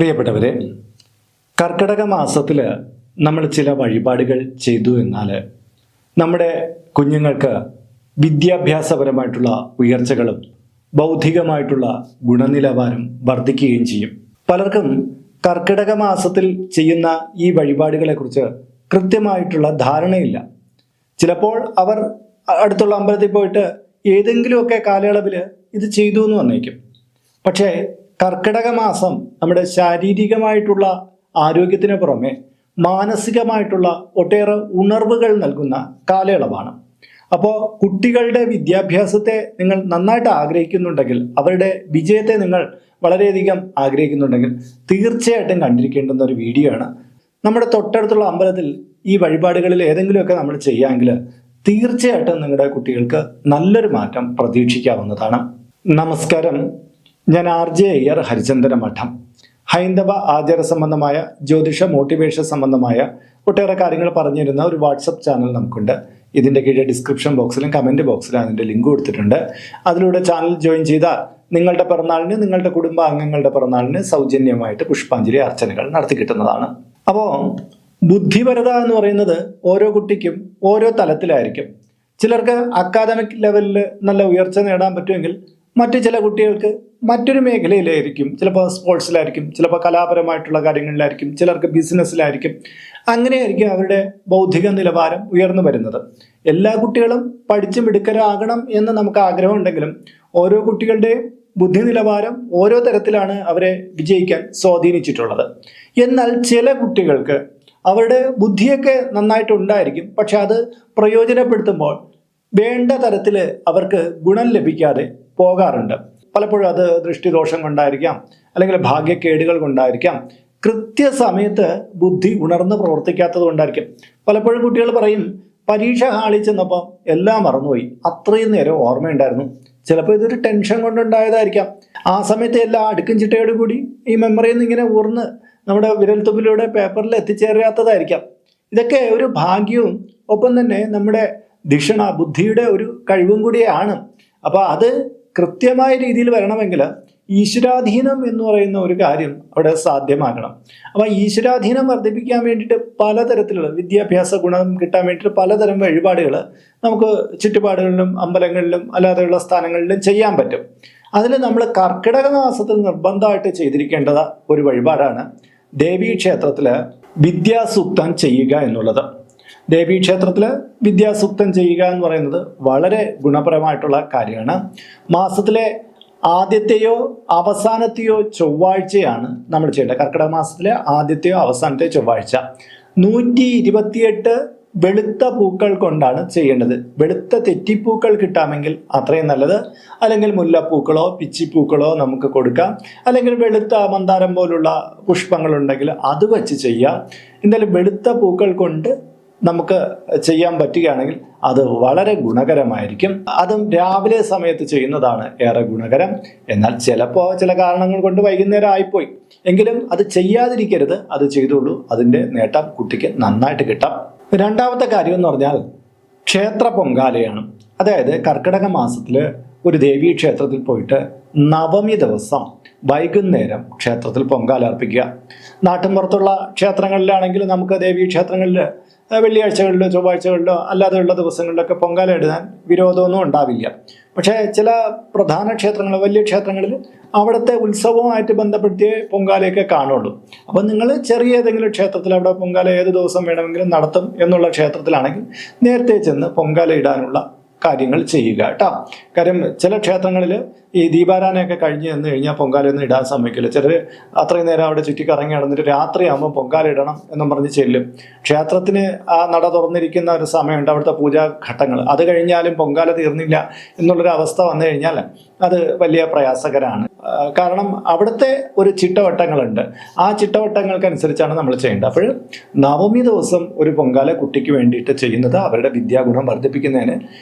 പ്രിയപ്പെട്ടവരെ, കർക്കിടക മാസത്തിൽ നമ്മൾ ചില വഴിപാടുകൾ ചെയ്തു എന്നാൽ നമ്മുടെ കുഞ്ഞുങ്ങൾക്ക് വിദ്യാഭ്യാസപരമായിട്ടുള്ള ഉയർച്ചകളും ബൗദ്ധികമായിട്ടുള്ള ഗുണനിലവാരം വർദ്ധിക്കുകയും ചെയ്യും. പലർക്കും കർക്കിടക മാസത്തിൽ ചെയ്യുന്ന ഈ വഴിപാടുകളെക്കുറിച്ച് കൃത്യമായിട്ടുള്ള ധാരണയില്ല. ചിലപ്പോൾ അവർ അടുത്തുള്ള അമ്പലത്തിൽ പോയിട്ട് ഏതെങ്കിലുമൊക്കെ കാലയളവിൽ ഇത് ചെയ്തു എന്ന് വന്നേക്കും. പക്ഷേ കർക്കിടക മാസം നമ്മുടെ ശാരീരികമായിട്ടുള്ള ആരോഗ്യത്തിന് പുറമെ മാനസികമായിട്ടുള്ള ഒട്ടേറെ ഉണർവുകൾ നൽകുന്ന കാലയളവാണ്. അപ്പോൾ കുട്ടികളുടെ വിദ്യാഭ്യാസത്തെ നിങ്ങൾ നന്നായിട്ട് ആഗ്രഹിക്കുന്നുണ്ടെങ്കിൽ, അവരുടെ വിജയത്തെ നിങ്ങൾ വളരെയധികം ആഗ്രഹിക്കുന്നുണ്ടെങ്കിൽ തീർച്ചയായിട്ടും കണ്ടിരിക്കേണ്ടുന്ന ഒരു വീഡിയോ ആണ്. നമ്മുടെ തൊട്ടടുത്തുള്ള അമ്പലത്തിൽ ഈ വഴിപാടുകളിൽ ഏതെങ്കിലുമൊക്കെ നമ്മൾ ചെയ്യാമെങ്കിൽ തീർച്ചയായിട്ടും നിങ്ങളുടെ കുട്ടികൾക്ക് നല്ലൊരു മാറ്റം പ്രതീക്ഷിക്കാവുന്നതാണ്. നമസ്കാരം, ഞാൻ RJ അയ്യർ, ഹരിചന്ദന മഠം. ഹൈന്ദവ ആചാര സംബന്ധമായ ജ്യോതിഷ മോട്ടിവേഷൻ സംബന്ധമായ ഒട്ടേറെ കാര്യങ്ങൾ പറഞ്ഞു തരുന്ന ഒരു വാട്സപ്പ് ചാനൽ നമുക്കുണ്ട്. ഇതിൻ്റെ കീഴെ ഡിസ്ക്രിപ്ഷൻ ബോക്സിലും കമൻറ്റ് ബോക്സിലും അതിൻ്റെ ലിങ്ക് കൊടുത്തിട്ടുണ്ട്. അതിലൂടെ ചാനൽ ജോയിൻ ചെയ്താൽ നിങ്ങളുടെ പിറന്നാളിന്, നിങ്ങളുടെ കുടുംബാംഗങ്ങളുടെ പിറന്നാളിന് സൗജന്യമായിട്ട് പുഷ്പാഞ്ജലി അർച്ചനകൾ നടത്തി കിട്ടുന്നതാണ്. അപ്പോൾ ബുദ്ധിപരത എന്ന് പറയുന്നത് ഓരോ കുട്ടിക്കും ഓരോ തലത്തിലായിരിക്കും. ചിലർക്ക് അക്കാദമിക് ലെവലിൽ നല്ല ഉയർച്ച നേടാൻ പറ്റുമെങ്കിൽ മറ്റു ചില കുട്ടികൾക്ക് മറ്റൊരു മേഖലയിലായിരിക്കും. ചിലപ്പോൾ സ്പോർട്സിലായിരിക്കും, ചിലപ്പോൾ കലാപരമായിട്ടുള്ള കാര്യങ്ങളിലായിരിക്കും, ചിലർക്ക് ബിസിനസ്സിലായിരിക്കും. അങ്ങനെയായിരിക്കും അവരുടെ ബൗദ്ധിക നിലവാരം ഉയർന്നു വരുന്നത്. എല്ലാ കുട്ടികളും പഠിച്ച് മിടുക്കരാകണം എന്ന് നമുക്ക് ആഗ്രഹമുണ്ടെങ്കിലും ഓരോ കുട്ടികളുടെയും ബുദ്ധി നിലവാരം ഓരോ തരത്തിലാണ് അവരെ വിജയിക്കാൻ സ്വാധീനിച്ചിട്ടുള്ളത്. എന്നാൽ ചില കുട്ടികൾക്ക് അവരുടെ ബുദ്ധിയൊക്കെ നന്നായിട്ടുണ്ടായിരിക്കും, പക്ഷെ അത് പ്രയോജനപ്പെടുത്തുമ്പോൾ വേണ്ട തരത്തിൽ അവർക്ക് ഗുണം ലഭിക്കാതെ പോകാറുണ്ട്. പലപ്പോഴും അത് ദൃഷ്ടിദോഷം കൊണ്ടായിരിക്കാം, അല്ലെങ്കിൽ ഭാഗ്യക്കേടുകൾ കൊണ്ടായിരിക്കാം, കൃത്യസമയത്ത് ബുദ്ധി ഉണർന്ന് പ്രവർത്തിക്കാത്തത് കൊണ്ടായിരിക്കും. പലപ്പോഴും കുട്ടികൾ പറയും, പരീക്ഷ ഹാളിൽ ചെന്നപ്പോൾ എല്ലാം മറന്നുപോയി, അത്രയും നേരം ഓർമ്മയുണ്ടായിരുന്നു. ചിലപ്പോൾ ഇതൊരു ടെൻഷൻ കൊണ്ടുണ്ടായതായിരിക്കാം. ആ സമയത്ത് എല്ലാം അടുക്കും ചിട്ടയോട് കൂടി ഈ മെമ്മറിയിൽ നിന്ന് ഇങ്ങനെ ഊർന്ന് നമ്മുടെ വിരൽത്തുമ്പിലൂടെ പേപ്പറിൽ എത്തിച്ചേരാത്തതായിരിക്കാം. ഇതൊക്കെ ഒരു ഭാഗ്യവും ഒപ്പം തന്നെ നമ്മുടെ ധിഷണ ബുദ്ധിയുടെ ഒരു കഴിവും കൂടിയാണ്. അപ്പോൾ അത് കൃത്യമായ രീതിയിൽ വരണമെങ്കിൽ ഈശ്വരാധീനം എന്ന് പറയുന്ന ഒരു കാര്യം അവിടെ സാധ്യമാകണം. അപ്പോൾ ഈശ്വരാധീനം വർദ്ധിപ്പിക്കാൻ വേണ്ടിയിട്ട് പലതരത്തിലുള്ള വിദ്യാഭ്യാസ ഗുണം കിട്ടാൻ വേണ്ടിയിട്ട് പലതരം വഴിപാടുകൾ നമുക്ക് ചുറ്റുപാടുകളിലും അമ്പലങ്ങളിലും അല്ലാതെയുള്ള സ്ഥാനങ്ങളിലും ചെയ്യാൻ പറ്റും. അതിൽ നമ്മൾ കർക്കിടക മാസത്തിൽ നിർബന്ധമായിട്ട് ചെയ്തിരിക്കേണ്ടത് ഒരു വഴിപാടാണ് ദേവീക്ഷേത്രത്തിൽ വിദ്യാസൂക്തം ചെയ്യുക എന്നുള്ളത്. ദേവീക്ഷേത്രത്തിൽ വിദ്യാസൂക്തം ചെയ്യുക എന്ന് പറയുന്നത് വളരെ ഗുണപരമായിട്ടുള്ള കാര്യമാണ്. മാസത്തിലെ ആദ്യത്തെയോ അവസാനത്തെയോ ചൊവ്വാഴ്ചയാണ് നമ്മൾ ചെയ്യേണ്ടത്. കർക്കിടക മാസത്തിലെ ആദ്യത്തെയോ അവസാനത്തെയോ ചൊവ്വാഴ്ച 128 വെളുത്ത പൂക്കൾ കൊണ്ടാണ് ചെയ്യേണ്ടത്. വെളുത്ത തെറ്റിപ്പൂക്കൾ കിട്ടാമെങ്കിൽ അത്രയും നല്ലത്. അല്ലെങ്കിൽ മുല്ലപ്പൂക്കളോ പിച്ചിപ്പൂക്കളോ നമുക്ക് കൊടുക്കാം. അല്ലെങ്കിൽ വെളുത്ത മന്ദാരം പോലുള്ള പുഷ്പങ്ങളുണ്ടെങ്കിൽ അത് വെച്ച് ചെയ്യാം. എന്തായാലും വെളുത്ത പൂക്കൾ കൊണ്ട് നമുക്ക് ചെയ്യാൻ പറ്റുകയാണെങ്കിൽ അത് വളരെ ഗുണകരമായിരിക്കും. അതും രാവിലെ സമയത്ത് ചെയ്യുന്നതാണ് ഏറെ ഗുണകരം. എന്നാൽ ചിലപ്പോൾ ചില കാരണങ്ങൾ കൊണ്ട് വൈകുന്നേരം ആയിപ്പോയി എങ്കിലും അത് ചെയ്യാതിരിക്കരുത്, അത് ചെയ്തോളൂ. അതിൻ്റെ നേട്ടം കുട്ടിക്ക് നന്നായിട്ട് കിട്ടാം. രണ്ടാമത്തെ കാര്യം എന്ന് പറഞ്ഞാൽ ക്ഷേത്ര പൊങ്കാലയാണ്. അതായത് കർക്കിടക മാസത്തിൽ ഒരു ദേവീ ക്ഷേത്രത്തിൽ പോയിട്ട് നവമി ദിവസം വൈകുന്നേരം ക്ഷേത്രത്തിൽ പൊങ്കാല അർപ്പിക്കുക. നാട്ടിൻപുറത്തുള്ള ക്ഷേത്രങ്ങളിലാണെങ്കിൽ നമുക്ക് ദേവീ ക്ഷേത്രങ്ങളിൽ വെള്ളിയാഴ്ചകളിലോ ചൊവ്വാഴ്ചകളിലോ അല്ലാതെയുള്ള ദിവസങ്ങളിലൊക്കെ പൊങ്കാല ഇടാൻ വിരോധമൊന്നും ഉണ്ടാവില്ല. പക്ഷേ ചില പ്രധാന ക്ഷേത്രങ്ങൾ, വലിയ ക്ഷേത്രങ്ങളിൽ അവിടുത്തെ ഉത്സവവുമായിട്ട് ബന്ധപ്പെടുത്തിയേ പൊങ്കാലയൊക്കെ കാണുള്ളൂ. അപ്പം നിങ്ങൾ ചെറിയ ഏതെങ്കിലും ക്ഷേത്രത്തിൽ അവിടെ പൊങ്കാല ഏത് ദിവസം വേണമെങ്കിലും നടത്തും എന്നുള്ള ക്ഷേത്രത്തിലാണെങ്കിൽ നേരത്തെ ചെന്ന് പൊങ്കാല ഇടാനുള്ള കാര്യങ്ങൾ ചെയ്യുക കേട്ടോ. കാര്യം ചില ക്ഷേത്രങ്ങളിൽ ഈ ദീപാരാധനയൊക്കെ കഴിഞ്ഞ് നിന്ന് കഴിഞ്ഞാൽ പൊങ്കാലയൊന്നും ഇടാൻ സമ്മതിക്കില്ല. ചിലർ അത്രയും നേരം അവിടെ ചുറ്റിക്കറങ്ങി നടന്നിട്ട് രാത്രിയാകുമ്പോൾ പൊങ്കാല ഇടണം എന്നും പറഞ്ഞ് ചെല്ലും. ക്ഷേത്രത്തിന് ആ നട തുറന്നിരിക്കുന്ന ഒരു സമയമുണ്ട്, അവിടുത്തെ പൂജാഘട്ടങ്ങൾ. അത് കഴിഞ്ഞാലും പൊങ്കാല തീർന്നില്ല എന്നുള്ളൊരു അവസ്ഥ വന്നു കഴിഞ്ഞാൽ അത് വലിയ പ്രയാസകരമാണ്. കാരണം അവിടുത്തെ ഒരു ചിട്ടവട്ടങ്ങളുണ്ട്. ആ ചിട്ടവട്ടങ്ങൾക്കനുസരിച്ചാണ് നമ്മൾ ചെയ്യേണ്ടത്. അപ്പോൾ നവമി ദിവസം ഒരു പൊങ്കാല കുട്ടിക്ക് വേണ്ടിയിട്ട് ചെയ്യുന്നത് അവരുടെ വിദ്യാഗുണം വർദ്ധിപ്പിക്കുന്നതിന്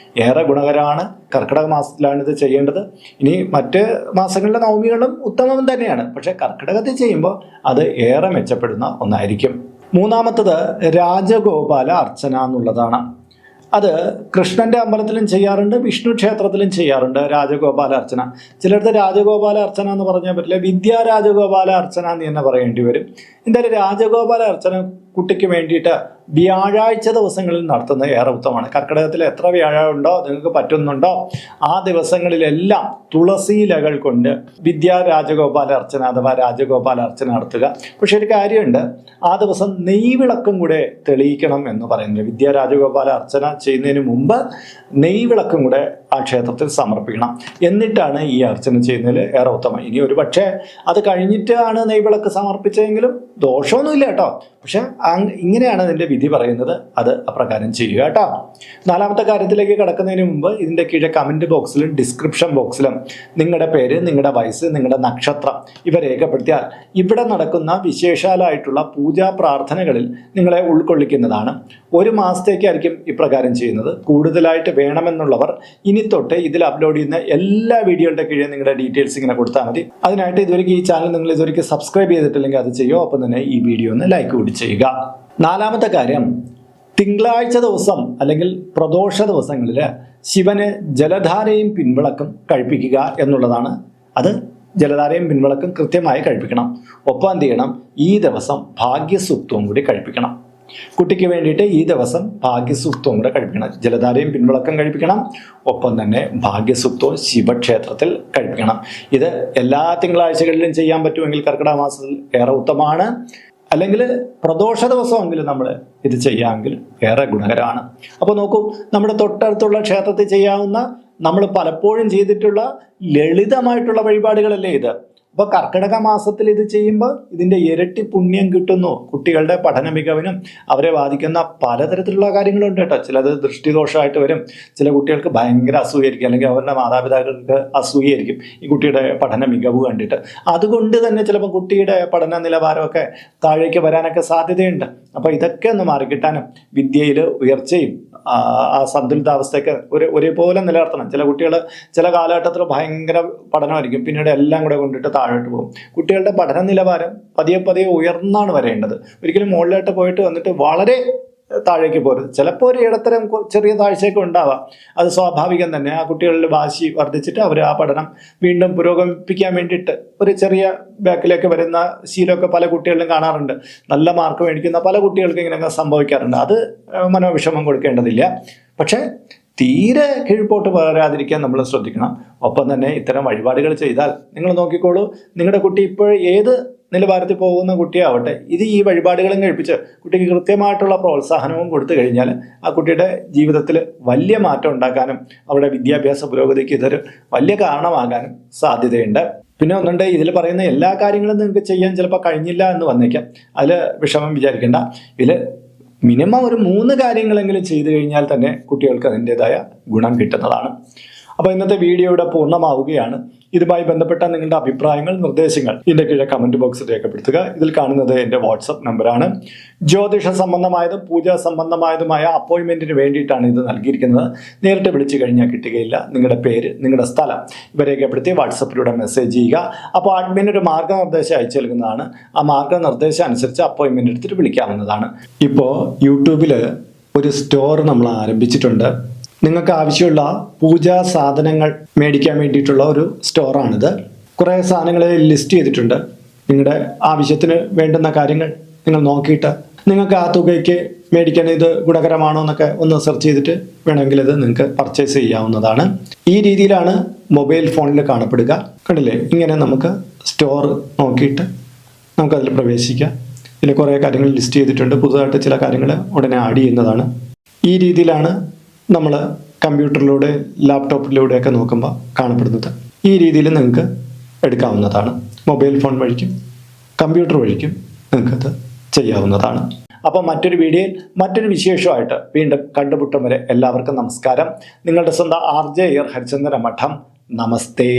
ഏറെ ഗുണകരമാണ്. കർക്കിടക മാസത്തിലാണ് ഇത് ചെയ്യേണ്ടത്. ഇനി മറ്റ് മാസങ്ങളിലെ നവമികളും ഉത്തമം തന്നെയാണ്, പക്ഷെ കർക്കിടകത്തിൽ ചെയ്യുമ്പോൾ അത് ഏറെ മെച്ചപ്പെടുന്ന ഒന്നായിരിക്കും. മൂന്നാമത്തത് രാജഗോപാല അർച്ചന എന്നുള്ളതാണ്. അത് കൃഷ്ണന്റെ അമ്പലത്തിലും ചെയ്യാറുണ്ട്, വിഷ്ണു ക്ഷേത്രത്തിലും ചെയ്യാറുണ്ട് രാജഗോപാല അർച്ചന. ചിലടത്ത് രാജഗോപാല അർച്ചന എന്ന് പറഞ്ഞാൽ പറ്റില്ല, വിദ്യാ രാജഗോപാല അർച്ചന എന്ന് തന്നെ പറയേണ്ടി വരും. എന്തായാലും രാജഗോപാല അർച്ചന കുട്ടിക്ക് വേണ്ടിയിട്ട് വ്യാഴാഴ്ച ദിവസങ്ങളിൽ നടത്തുന്നത് ഏറെ ഉത്തമമാണ്. കർക്കിടകത്തിൽ എത്ര വ്യാഴം ഉണ്ടോ, നിങ്ങൾക്ക് പറ്റുന്നുണ്ടോ, ആ ദിവസങ്ങളിലെല്ലാം തുളസി ഇലകൾ കൊണ്ട് വിദ്യാ രാജഗോപാല അർച്ചന അഥവാ രാജഗോപാല അർച്ചന നടത്തുക. പക്ഷെ ഒരു കാര്യമുണ്ട്, ആ ദിവസം നെയ്വിളക്കും കൂടെ തെളിയിക്കണം എന്ന് പറയുന്നത്. വിദ്യാ രാജഗോപാല അർച്ചന ചെയ്യുന്നതിന് മുമ്പ് നെയ്വിളക്കും കൂടെ ആ ക്ഷേത്രത്തിൽ സമർപ്പിക്കണം. എന്നിട്ടാണ് ഈ അർച്ചന ചെയ്യുന്നതിൽ ഏറെ ഉത്തമം. ഇനി ഒരു പക്ഷേ അത് കഴിഞ്ഞിട്ടാണ് നെയ്വിളക്ക് സമർപ്പിച്ചതെങ്കിലും ദോഷമൊന്നുമില്ല കേട്ടോ. പക്ഷെ ഇങ്ങനെയാണ് അതിൻ്റെ വിധി പറയുന്നത്, അത് അപ്രകാരം ചെയ്യുക കേട്ടോ. നാലാമത്തെ കാര്യത്തിലേക്ക് കടക്കുന്നതിന് മുമ്പ് ഇതിൻ്റെ കീഴെ കമൻറ്റ് ബോക്സിലും ഡിസ്ക്രിപ്ഷൻ ബോക്സിലും നിങ്ങളുടെ പേര്, നിങ്ങളുടെ വയസ്സ്, നിങ്ങളുടെ നക്ഷത്രം ഇവ രേഖപ്പെടുത്തിയാൽ ഇവിടെ നടക്കുന്ന വിശേഷാലായിട്ടുള്ള പൂജാ പ്രാർത്ഥനകളിൽ നിങ്ങളെ ഉൾക്കൊള്ളിക്കുന്നതാണ്. 1 മാസത്തേക്കായിരിക്കും ഇപ്രകാരം ചെയ്യുന്നത്. കൂടുതലായിട്ട് വേണമെന്നുള്ളവർ ഇനി തൊട്ട് ഇതിൽ അപ്ലോഡ് ചെയ്യുന്ന എല്ലാ വീഡിയോയുടെ കീഴിൽ നിങ്ങളുടെ ഡീറ്റെയിൽസ് ഇങ്ങനെ കൊടുത്താൽ മതി. അതിനായിട്ട് ഇതുവരെയ്ക്ക് ഈ ചാനൽ നിങ്ങൾ ഇതുവരെയ്ക്ക് സബ്സ്ക്രൈബ് ചെയ്തിട്ടില്ലെങ്കിൽ അത് ചെയ്യുമോ. ഒപ്പം തന്നെ ഈ വീഡിയോ ഒന്ന് ലൈക്ക് കൂടി ചെയ്യുക. നാലാമത്തെ കാര്യം, തിങ്കളാഴ്ച ദിവസം അല്ലെങ്കിൽ പ്രദോഷ ദിവസങ്ങളിൽ ശിവന് ജലധാരയും പിൻവിളക്കും കഴിപ്പിക്കുക എന്നുള്ളതാണ്. അത് ജലധാരയും പിൻവിളക്കും കൃത്യമായി കഴിപ്പിക്കണം. ഒപ്പം എന്ത് ചെയ്യണം, ഈ ദിവസം ഭാഗ്യസൂക്തവും കൂടി കഴിപ്പിക്കണം. കുട്ടിക്ക് വേണ്ടിയിട്ട് ഈ ദിവസം ഭാഗ്യസൂക്തവും കൂടെ കഴിപ്പിക്കണം. ജലധാരയും പിൻവിളക്കം കഴിപ്പിക്കണം, ഒപ്പം തന്നെ ഭാഗ്യസൂക്തവും ശിവക്ഷേത്രത്തിൽ കഴിപ്പിക്കണം. ഇത് എല്ലാ തിങ്കളാഴ്ചകളിലും ചെയ്യാൻ പറ്റുമെങ്കിൽ കർക്കിടക മാസത്തിൽ ഏറെ ഉത്തമമാണ്. അല്ലെങ്കിൽ പ്രദോഷ ദിവസമെങ്കിലും നമ്മൾ ഇത് ചെയ്യാമെങ്കിൽ ഏറെ ഗുണകരമാണ്. അപ്പോൾ നോക്കൂ, നമ്മുടെ തൊട്ടടുത്തുള്ള ക്ഷേത്രത്തിൽ ചെയ്യാവുന്ന, നമ്മൾ പലപ്പോഴും ചെയ്തിട്ടുള്ള ലളിതമായിട്ടുള്ള വഴിപാടുകളല്ലേ ഇത്. അപ്പോൾ കർക്കിടക മാസത്തിൽ ഇത് ചെയ്യുമ്പോൾ ഇതിൻ്റെ ഇരട്ടി പുണ്യം കിട്ടുന്നു. കുട്ടികളുടെ പഠന മികവിനും അവരെ ബാധിക്കുന്ന പലതരത്തിലുള്ള കാര്യങ്ങളുണ്ട് കേട്ടോ. ചിലത് ദൃഷ്ടിദോഷമായിട്ട് വരും, ചില കുട്ടികൾക്ക് ഭയങ്കര അസൂയായിരിക്കും, അല്ലെങ്കിൽ അവരുടെ മാതാപിതാക്കൾക്ക് അസൂയായിരിക്കും ഈ കുട്ടിയുടെ പഠന മികവ് കണ്ടിട്ട്. അതുകൊണ്ട് തന്നെ ചിലപ്പോൾ കുട്ടിയുടെ പഠന നിലവാരമൊക്കെ താഴേക്ക് വരാനൊക്കെ സാധ്യതയുണ്ട്. അപ്പോൾ ഇതൊക്കെ ഒന്ന് മാറിക്കിട്ടാനും വിദ്യയിൽ ഉയർച്ചയും ആ സന്തുലിതാവസ്ഥയൊക്കെ ഒരേപോലെ നിലനിർത്തണം. ചില കുട്ടികൾ ചില കാലഘട്ടത്തിൽ ഭയങ്കര പഠനമായിരിക്കും, പിന്നീട് എല്ലാം കൂടെ കൊണ്ടിട്ട് താഴോട്ട് പോകും. കുട്ടികളുടെ പഠന നിലവാരം പതിയെ പതിയെ ഉയർന്നാണ് വരേണ്ടത്. ഒരിക്കലും മുകളിലോട്ട് പോയിട്ട് വന്നിട്ട് വളരെ താഴേക്ക് പോരുത്. ചിലപ്പോൾ ഒരു ഇടത്തരം ചെറിയ താഴ്ചയൊക്കെ ഉണ്ടാവാം, അത് സ്വാഭാവികം തന്നെ. ആ കുട്ടികളുടെ വാശി വർദ്ധിച്ചിട്ട് അവർ ആ പഠനം വീണ്ടും പുരോഗമിപ്പിക്കാൻ വേണ്ടിയിട്ട് ഒരു ചെറിയ ബാക്കിലേക്ക് വരുന്ന ശീലമൊക്കെ പല കുട്ടികളിലും കാണാറുണ്ട്. നല്ല മാർക്ക് മേടിക്കുന്ന പല കുട്ടികൾക്കും ഇങ്ങനെയൊക്കെ സംഭവിക്കാറുണ്ട്. അത് മനോവിഷമം കൊടുക്കേണ്ടതില്ല. പക്ഷേ തീരെ കീഴ്പോട്ട് വരാതിരിക്കാൻ നമ്മൾ ശ്രദ്ധിക്കണം. ഒപ്പം തന്നെ ഇത്തരം വഴിപാടുകൾ ചെയ്താൽ നിങ്ങൾ നോക്കിക്കോളൂ, നിങ്ങളുടെ കുട്ടി ഇപ്പോൾ ഏത് നിലവാരത്തിൽ പോകുന്ന കുട്ടിയാവട്ടെ, ഇത് ഈ വഴിപാടുകളും കഴിപ്പിച്ച് കുട്ടിക്ക് കൃത്യമായിട്ടുള്ള പ്രോത്സാഹനവും കൊടുത്തു കഴിഞ്ഞാൽ ആ കുട്ടിയുടെ ജീവിതത്തിൽ വലിയ മാറ്റം ഉണ്ടാക്കാനും അവരുടെ വിദ്യാഭ്യാസ പുരോഗതിക്ക് ഇതൊരു വലിയ കാരണമാകാനും സാധ്യതയുണ്ട്. പിന്നെ ഒന്നുണ്ട്, ഇതിൽ പറയുന്ന എല്ലാ കാര്യങ്ങളും നിങ്ങൾക്ക് ചെയ്യാൻ ചിലപ്പോൾ കഴിഞ്ഞില്ല എന്ന് വന്നേക്കാം. അതിൽ വിഷമം വിചാരിക്കേണ്ട. ഇതിൽ മിനിമം ഒരു 3 കാര്യങ്ങളെങ്കിലും ചെയ്തു കഴിഞ്ഞാൽ തന്നെ കുട്ടികൾക്ക് അതിൻ്റെതായ ഗുണം കിട്ടുന്നതാണ്. അപ്പോൾ ഇന്നത്തെ വീഡിയോ ഇവിടെ പൂർണ്ണമാവുകയാണ്. ഇതുമായി ബന്ധപ്പെട്ട നിങ്ങളുടെ അഭിപ്രായങ്ങൾ, നിർദ്ദേശങ്ങൾ ഇതിൻ്റെ കീഴെ കമൻറ്റ് ബോക്സിൽ രേഖപ്പെടുത്തുക. ഇതിൽ കാണുന്നത് എൻ്റെ വാട്സപ്പ് നമ്പറാണ്. ജ്യോതിഷ സംബന്ധമായതും പൂജാ സംബന്ധമായതുമായ അപ്പോയിൻമെൻറ്റിന് വേണ്ടിയിട്ടാണ് ഇത് നൽകിയിരിക്കുന്നത്. നേരിട്ട് വിളിച്ചു കഴിഞ്ഞാൽ കിട്ടുകയില്ല. നിങ്ങളുടെ പേര്, നിങ്ങളുടെ സ്ഥലം ഇവ രേഖപ്പെടുത്തി വാട്സപ്പിലൂടെ മെസ്സേജ് ചെയ്യുക. അപ്പോൾ അഡ്മിൻ ഒരു മാർഗ്ഗനിർദ്ദേശം അയച്ചു നൽകുന്നതാണ്. ആ മാർഗ്ഗനിർദ്ദേശം അനുസരിച്ച് അപ്പോയിൻമെൻറ്റ് എടുത്തിട്ട് വിളിക്കാവുന്നതാണ്. ഇപ്പോൾ യൂട്യൂബിൽ ഒരു സ്റ്റോർ നമ്മൾ ആരംഭിച്ചിട്ടുണ്ട്. നിങ്ങൾക്ക് ആവശ്യമുള്ള പൂജാ സാധനങ്ങൾ മേടിക്കാൻ വേണ്ടിയിട്ടുള്ള ഒരു സ്റ്റോറാണിത്. കുറേ സാധനങ്ങൾ ലിസ്റ്റ് ചെയ്തിട്ടുണ്ട്. നിങ്ങളുടെ ആവശ്യത്തിന് വേണ്ടുന്ന കാര്യങ്ങൾ നിങ്ങൾ നോക്കിയിട്ട് നിങ്ങൾക്ക് ആ തുകയ്ക്ക് മേടിക്കാൻ ഇത് ഗുണകരമാണോ എന്നൊക്കെ ഒന്ന് സെർച്ച് ചെയ്തിട്ട് വേണമെങ്കിൽ ഇത് നിങ്ങൾക്ക് പർച്ചേസ് ചെയ്യാവുന്നതാണ്. ഈ രീതിയിലാണ് മൊബൈൽ ഫോണിൽ കാണപ്പെടുക. കണ്ടില്ലേ, ഇങ്ങനെ നമുക്ക് സ്റ്റോർ നോക്കിയിട്ട് നമുക്കതിൽ പ്രവേശിക്കാം. ഇതിൽ കുറേ കാര്യങ്ങൾ ലിസ്റ്റ് ചെയ്തിട്ടുണ്ട്. പുതുതായിട്ട് ചില കാര്യങ്ങൾ ഉടനെ ആഡ് ചെയ്യുന്നതാണ്. ഈ രീതിയിലാണ് നമ്മൾ കമ്പ്യൂട്ടറിലൂടെ ലാപ്ടോപ്പിലൂടെയൊക്കെ നോക്കുമ്പോൾ കാണപ്പെടുന്നത്. ഈ രീതിയിൽ നിങ്ങൾക്ക് എടുക്കാവുന്നതാണ്. മൊബൈൽ ഫോൺ വഴിക്കും കമ്പ്യൂട്ടർ വഴിക്കും നിങ്ങൾക്കത് ചെയ്യാവുന്നതാണ്. അപ്പോൾ മറ്റൊരു വീഡിയോയിൽ മറ്റൊരു വിശേഷമായിട്ട് വീണ്ടും കണ്ടുമുട്ടും വരെ എല്ലാവർക്കും നമസ്കാരം. നിങ്ങളുടെ സ്വന്തം RJ ഹരിചന്ദ്ര മഠം. നമസ്തേ.